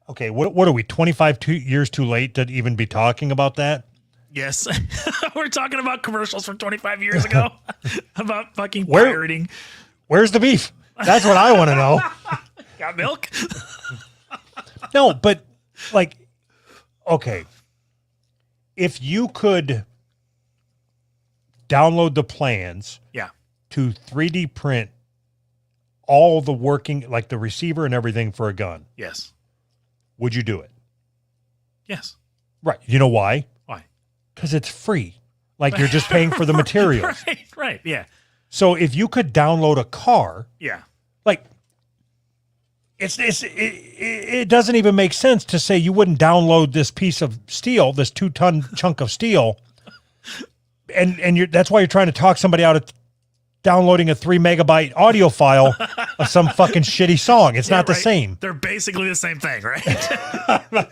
Okay, what are we, 25 years too late to even be talking about that? Yes. We're talking about commercials from 25 years ago about fucking Where- pirating. Where's the beef? That's what I want to know. Got milk? No, but like, okay, if you could download the plans Yeah. to 3D print all the working, like the receiver and everything for a gun, Yes. would you do it? Yes. Right. You know why? Why? Because it's free. Like you're just paying for the materials. Right. Yeah. So if you could download a car, Yeah. like it doesn't even make sense to say you wouldn't download this piece of steel, this 2-ton chunk of steel, and that's why you're trying to talk somebody out of downloading a 3 megabyte audio file of some fucking shitty song. It's not the right. same. They're basically the same thing, right?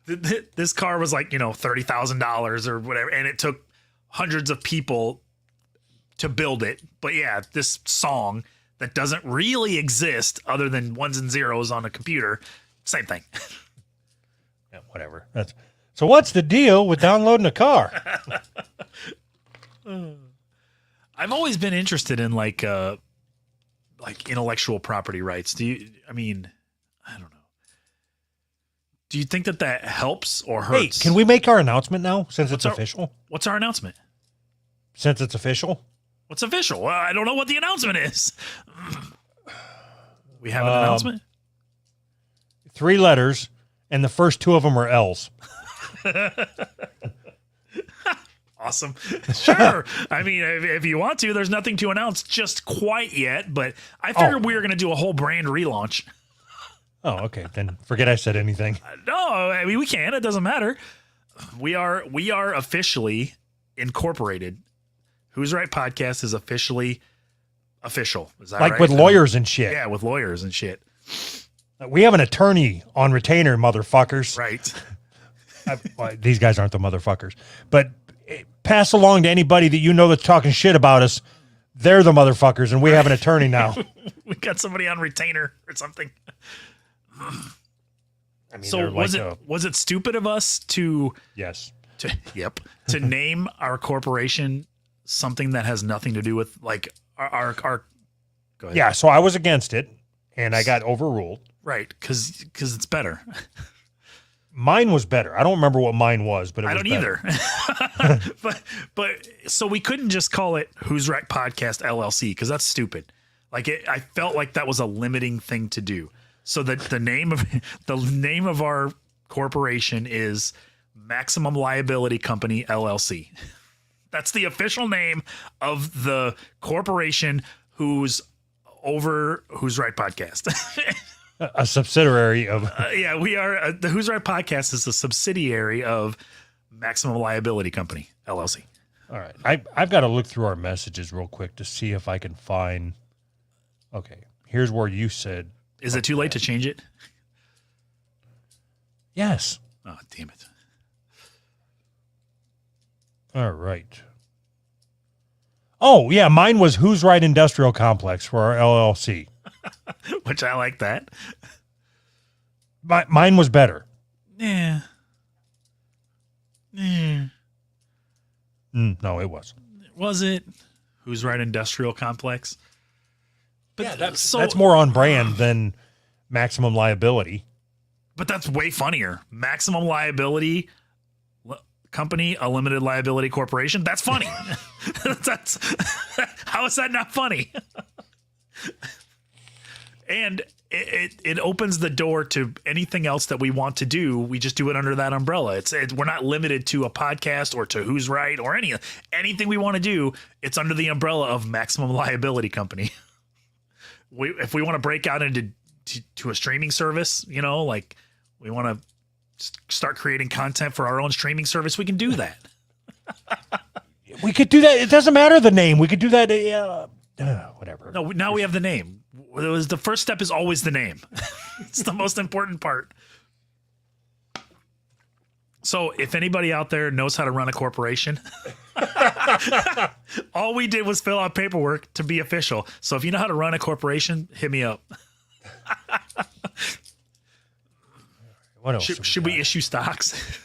This car was like, $30,000 or whatever, and it took hundreds of people to build it. But yeah, this song that doesn't really exist other than ones and zeros on a computer, same thing. Yeah, whatever. So what's the deal with downloading a car? I've always been interested in like intellectual property rights. I don't know. Do you think that helps or Hey, hurts? can we make our announcement now since it's our- official? What's our announcement? Since it's official? What's official? Well, I don't know what the announcement is. We have an announcement? 3 letters, and the first 2 of them are L's. Awesome. Sure. I mean, if you want to, there's nothing to announce just quite yet, but I figured we were going to do a whole brand relaunch. Oh, okay. Then forget I said anything. No, I mean, we can. It doesn't matter. We are officially incorporated. Who's Right Podcast is officially official. Is that Like right? with lawyers and shit. Yeah, with lawyers and shit. We have an attorney on retainer, motherfuckers. Right. Well, these guys aren't the motherfuckers. But pass along to anybody that you know that's talking shit about us. They're the motherfuckers, and we have an attorney now. We got somebody on retainer or something. I mean, So they're was like it stupid of us to yes. to name our corporation something that has nothing to do with like our go ahead. Yeah, so I was against it, and I got overruled. Right, because it's better. Mine was better. I don't remember what mine was, but it was I don't better. either. but so we couldn't just call it Who's Right Podcast LLC because that's stupid. Like I felt like that was a limiting thing to do. So that the name of our corporation is Maximum Liability Company LLC. That's the official name of the corporation who's over Who's Right Podcast. A subsidiary of. Yeah, we are. The Who's Right Podcast is a subsidiary of Maximum Liability Company LLC. All right. I've got to look through our messages real quick to see if I can find. Okay. Here's where you said. Is it too late to change it? Yes. Oh, damn it. All right. Oh, yeah. Mine was Who's Right Industrial Complex for our LLC. Which I like that. Mine was better. Yeah. Yeah. No, it wasn't. Was it? Who's Right Industrial Complex? But Yeah, that's more on brand than Maximum Liability. But that's way funnier. Maximum Liability Company, a limited liability corporation. That's funny. That's how is that not funny? And it opens the door to anything else that we want to do. We just do it under that umbrella. We're not limited to a podcast or to Who's Right or anything we want to do. It's under the umbrella of Maximum Liability Company. If we want to break out into to a streaming service, like we want to start creating content for our own streaming service, we can do that. We could do that. It doesn't matter the name. We could do that. Whatever. No, now we have the name. The first step is always the name. It's the most important part. So if anybody out there knows how to run a corporation, all we did was fill out paperwork to be official. So if you know how to run a corporation, hit me up. What else? Should we issue stocks?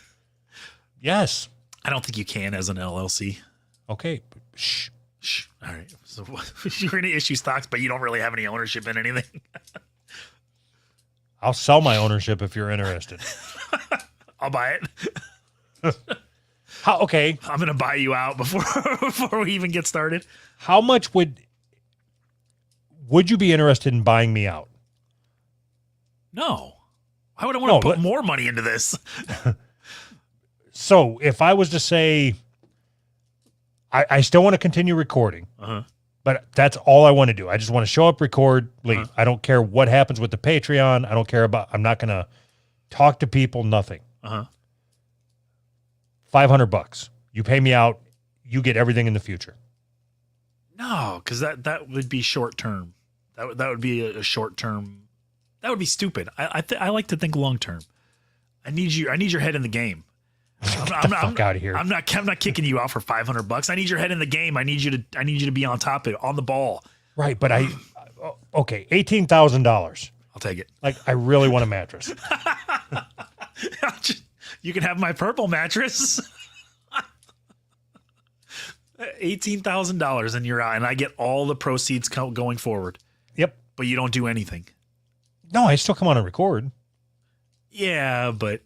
Yes. I don't think you can as an LLC. Okay. Shh. Shh. All right. So you're going to issue stocks, but you don't really have any ownership in anything. I'll sell my ownership if you're interested. I'll buy it. Okay. I'm going to buy you out before we even get started. How much would you be interested in buying me out? No. Why would I want to put but- more money into this? So if I was to say, I still want to continue recording, but that's all I want to do. I just want to show up, record, leave. I don't care what happens with the Patreon. I don't care I'm not going to talk to people, nothing. $500. You pay me out. You get everything in the future. No, because that would be short term. That would be a short term. That would be stupid. I like to think long term. I need your head in the game. I'm out of here. I'm not kicking you out for $500. I need your head in the game. I need you to be on top of it, on the ball. Right, but okay, $18,000. I'll take it. Like I really want a mattress. You can have my purple mattress. $18,000 and you're out, and I get all the proceeds going forward. Yep. But you don't do anything. No, I still come on and record. Yeah, but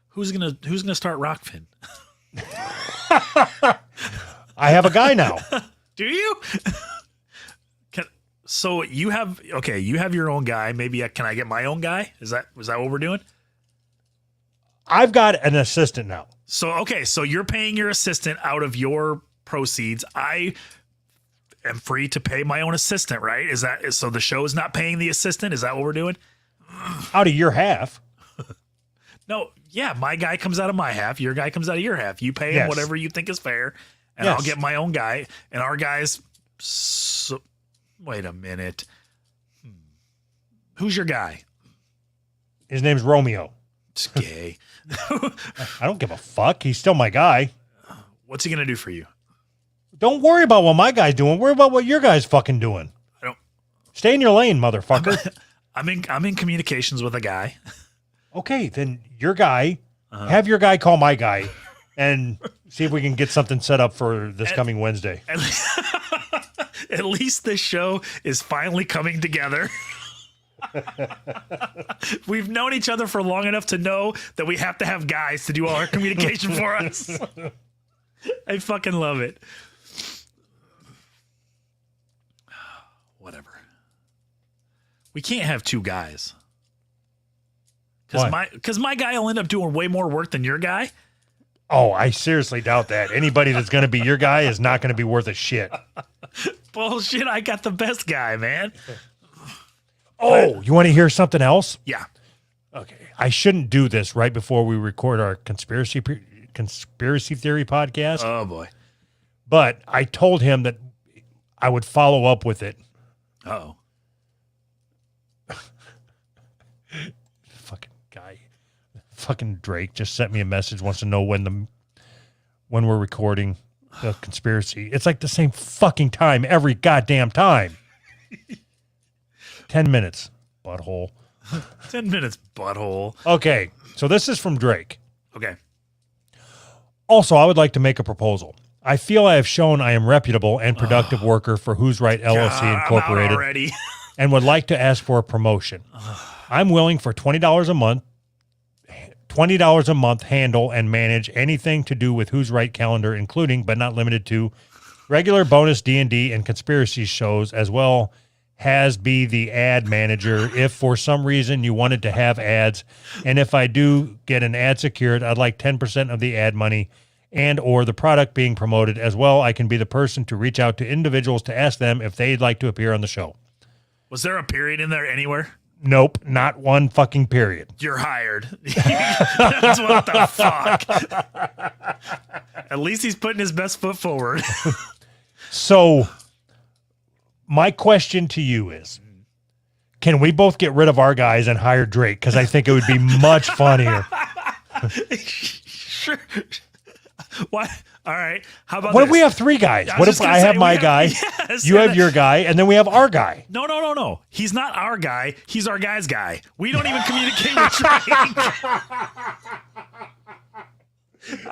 who's gonna start Rockfin? I have a guy now. Do you? So you have your own guy. Maybe can I get my own guy? Was that what we're doing? I've got an assistant now. So you're paying your assistant out of your proceeds. I am free to pay my own assistant, right? So the show is not paying the assistant? Is that what we're doing? Out of your half. No, yeah, my guy comes out of my half. Your guy comes out of your half. You pay him Yes. whatever you think is fair, and Yes. I'll get my own guy. And our guys. Wait a minute. Who's your guy? His name's Romeo. It's gay. I don't give a fuck. He's still my guy. What's he gonna do for you? Don't worry about what my guy's doing. Worry about what your guy's fucking doing. I don't. Stay in your lane, motherfucker. I'm in communications with a guy. Okay, then your guy, have your guy call my guy and see if we can get something set up for this coming Wednesday. At least this show is finally coming together. We've known each other for long enough to know that we have to have guys to do all our communication for us. I fucking love it. Whatever. We can't have two guys. Why? Because my guy will end up doing way more work than your guy. Oh, I seriously doubt that. Anybody that's going to be your guy is not going to be worth a shit. Bullshit, I got the best guy, man. Oh, you want to hear something else? Yeah. Okay. I shouldn't do this right before we record our conspiracy theory podcast. Oh, boy. But I told him that I would follow up with it. Uh-oh. Fucking guy. Fucking Drake just sent me a message, wants to know when we're recording the conspiracy. It's like the same fucking time every goddamn time. 10 minutes, butthole. 10 minutes, butthole. Okay, so this is from Drake. Okay. Also, I would like to make a proposal. I feel I have shown I am reputable and productive worker for Who's Right LLC I'm out Incorporated already. and would like to ask for a promotion. I'm willing for $20 a month handle and manage anything to do with Who's Right calendar, including but not limited to regular bonus D&D and conspiracy shows, as well as be the ad manager if for some reason you wanted to have ads. And if I do get an ad secured, I'd like 10% of the ad money and or the product being promoted as well. I can be the person to reach out to individuals to ask them if they'd like to appear on the show. Was there a period in there anywhere? Nope, not one fucking period. You're hired. That's what the fuck. At least he's putting his best foot forward. So my question to you is, can we both get rid of our guys and hire Drake? Because I think it would be much funnier. Sure. Why? All right. How about What this? if we have three guys? I was What if just gonna I say, have we my have- guy, yes, you and have your guy, and then we have our guy? No. He's not our guy. He's our guy's guy. We don't even communicate with Drake.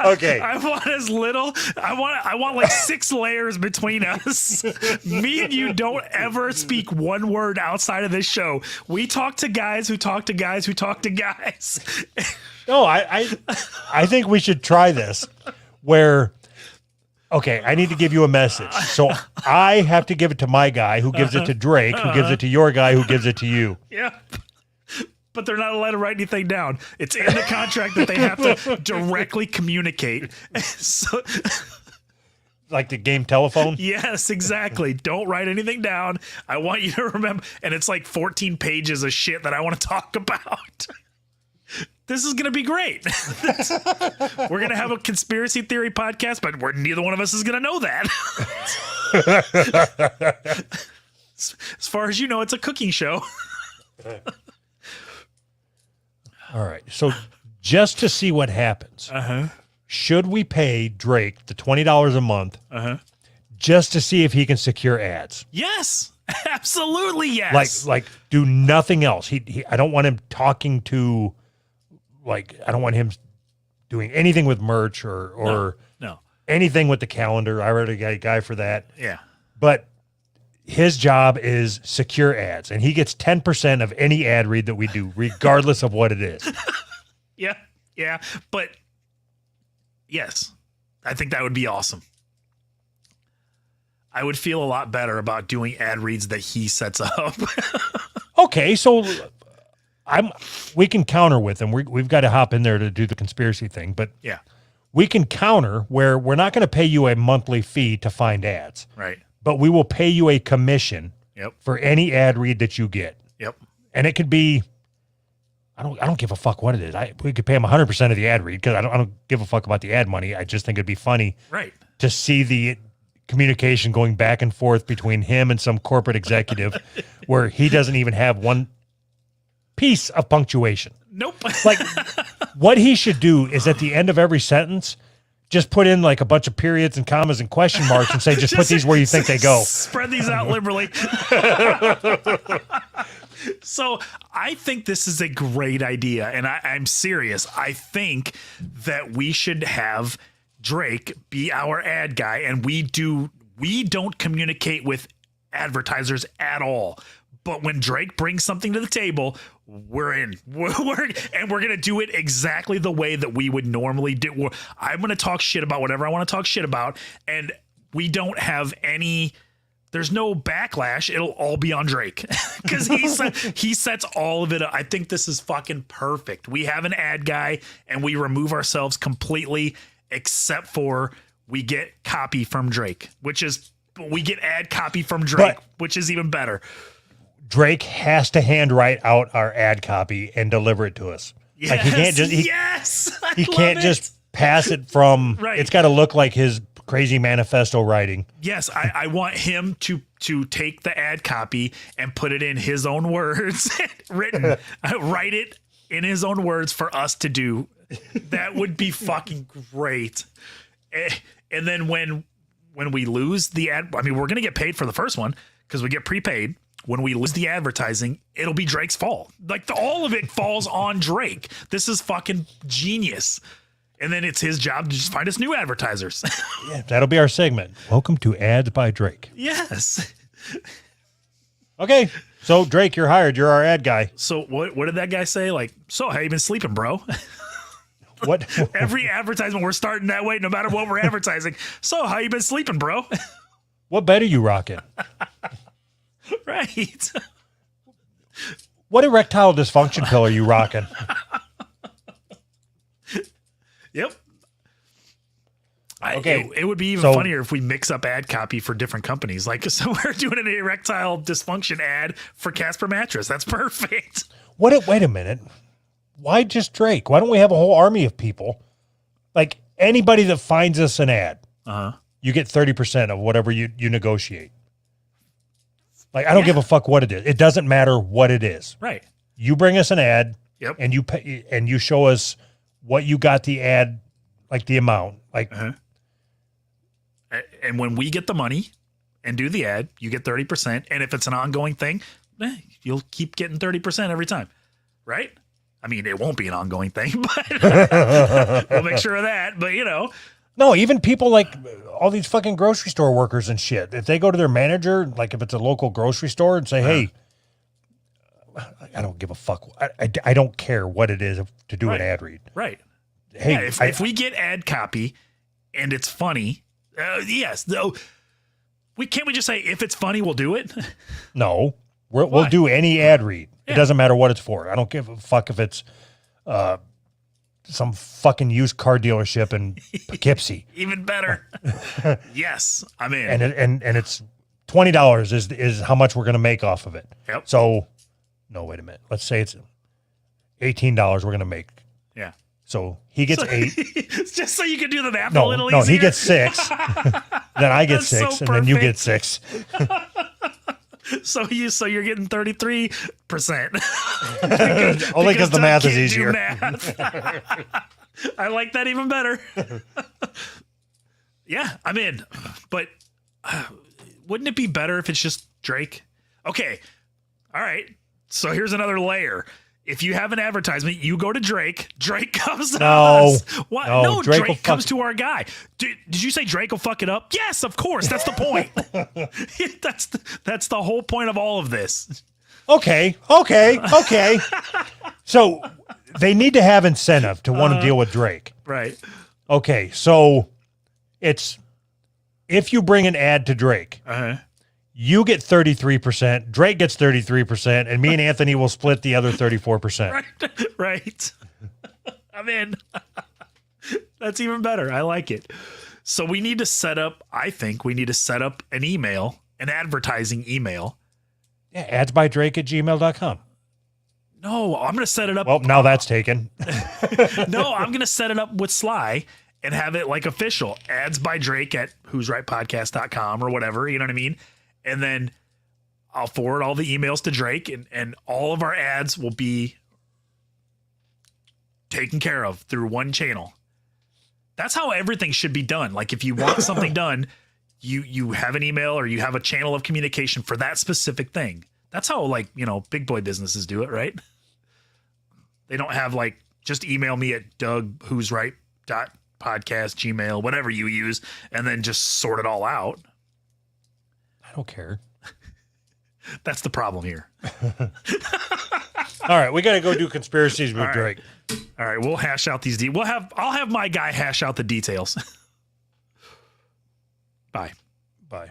Okay. I want as little. I want like 6 layers between us. Me and you don't ever speak one word outside of this show. We talk to guys who talk to guys who talk to guys. No, I think we should try this where, okay, I need to give you a message. So I have to give it to my guy who gives it to Drake, who gives it to your guy, who gives it to you. Yeah. But they're not allowed to write anything down. It's in the contract that they have to directly communicate. So, Like the game telephone? yes, exactly. Don't write anything down. I want you to remember. And it's like 14 pages of shit that I want to talk about. This is going to be great. We're going to have a conspiracy theory podcast, but neither one of us is going to know that. As far as you know, it's a cooking show. All right. So just to see what happens, should we pay Drake the $20 a month just to see if he can secure ads? Yes, absolutely. Yes. Like do nothing else. I don't want him talking to, like, I don't want him doing anything with merch or no. anything with the calendar. I already got a guy for that. Yeah. But his job is secure ads, and he gets 10% of any ad read that we do, regardless of what it is. Yeah. Yeah. But yes, I think that would be awesome. I would feel a lot better about doing ad reads that he sets up. Okay, so we can counter with him. We've got to hop in there to do the conspiracy thing, but Yeah. we can counter where we're not going to pay you a monthly fee to find ads, Right. but we will pay you a commission Yep. for any ad read that you get. Yep. And it could be, I don't give a fuck what it is. We could pay him 100% of the ad read because I don't give a fuck about the ad money. I just think it'd be funny Right. to see the communication going back and forth between him and some corporate executive where he doesn't even have one piece of punctuation. Nope. Like, what he should do is at the end of every sentence, just put in like a bunch of periods and commas and question marks and say, just put these where you think they go. Spread these out liberally. So I think this is a great idea, and I'm serious. I think that we should have Drake be our ad guy, and we don't communicate with advertisers at all. But when Drake brings something to the table, we're in. And we're going to do it exactly the way that we would normally do. I'm going to talk shit about whatever I want to talk shit about. And we don't have any, there's no backlash. It'll all be on Drake because he sets all of it up. I think this is fucking perfect. We have an ad guy and we remove ourselves completely except for we get copy from Drake, we get ad copy from Drake, which is even better. Drake has to handwrite out our ad copy and deliver it to us. Yes, like he can't just he can't just pass it from. Right. It's got to look like his crazy manifesto writing. Yes, I want him to take the ad copy and put it in his own words, written, write it in his own words for us to do. That would be fucking great. And then when we lose the ad, I mean, we're gonna get paid for the first one because we get prepaid. When we lose the advertising, it'll be Drake's fault. Like all of it falls on Drake. This is fucking genius. And then it's his job to just find us new advertisers. Yeah, that'll be our segment. Welcome to Ads by Drake. Yes. Okay, so Drake, you're hired. You're our ad guy. So what did that guy say? Like, so how you been sleeping, bro? What? Every advertisement we're starting that way, no matter what we're advertising. So how you been sleeping, bro? What bed are you rocking? Right. What erectile dysfunction pill are you rocking? Yep. Okay, It would be even funnier if we mix up ad copy for different companies. Like, so we're doing an erectile dysfunction ad for Casper Mattress. That's perfect. Wait a minute. Why just Drake? Why don't we have a whole army of people? Like anybody that finds us an ad, you get 30% of whatever you negotiate. Like, I don't give a fuck what it is. It doesn't matter what it is. Right. You bring us an ad, Yep. and you pay, and you show us what you got the ad, like the amount. Like, And when we get the money and do the ad, you get 30%. And if it's an ongoing thing, you'll keep getting 30% every time. Right? I mean, it won't be an ongoing thing, but we'll make sure of that. But, you know. no, even people like all these fucking grocery store workers and shit. If they go to their manager, like if it's a local grocery store, and say, "Hey, I don't give a fuck. I don't care what it is to do an ad read." Right. Hey, Yeah, if we get ad copy and it's funny, yes. Though we just say if it's funny, we'll do it. No, we'll do any ad read. Yeah. It doesn't matter what it's for. I don't give a fuck if it's some fucking used car dealership in Poughkeepsie. Even better. Yes, I'm in. And it's $20 is how much we're going to make off of it. Yep. So, no, wait a minute. Let's say it's $18 we're going to make. Yeah. So he gets 8. Just so you can do the math a little No, easier. he gets 6. Then I get That's 6, so and then you get perfect. 6. So you're getting 33%. Only because the math is Doug can't do easier. math. I like that even better. Yeah, I'm in. But wouldn't it be better if it's just Drake? Okay. All right. So here's another layer. If you have an advertisement, you go to Drake. Drake comes to us. What? No, Drake comes to our guy. Did you say Drake will fuck it up? Yes, of course. That's the point. That's the whole point of all of this. Okay. So they need to have incentive to want to deal with Drake. Right. Okay, so it's if you bring an ad to Drake, you get 33%, Drake gets 33%, and me and Anthony will split the other 34%. Right. I'm in. That's even better. I like it. So we need to set up, I think we need to set up an email, an advertising email. Yeah, adsbydrake@gmail.com. No, I'm going to set it up. Well, now that's taken. No, I'm going to set it up with Sly and have it like official ads by Drake at who'srightpodcast.com or whatever. You know what I mean? And then I'll forward all the emails to Drake and all of our ads will be taken care of through one channel. That's how everything should be done. Like if you want something done, you have an email or you have a channel of communication for that specific thing. That's how like, you know, big boy businesses do it, right? They don't have like, just email me at dougwho'sright.podcast, whatever you use, and then just sort it all out. I don't care. That's the problem here. All right, we got to go do conspiracies with All right. Drake. All right, we'll hash out these. I'll have my guy hash out the details. Bye. Bye.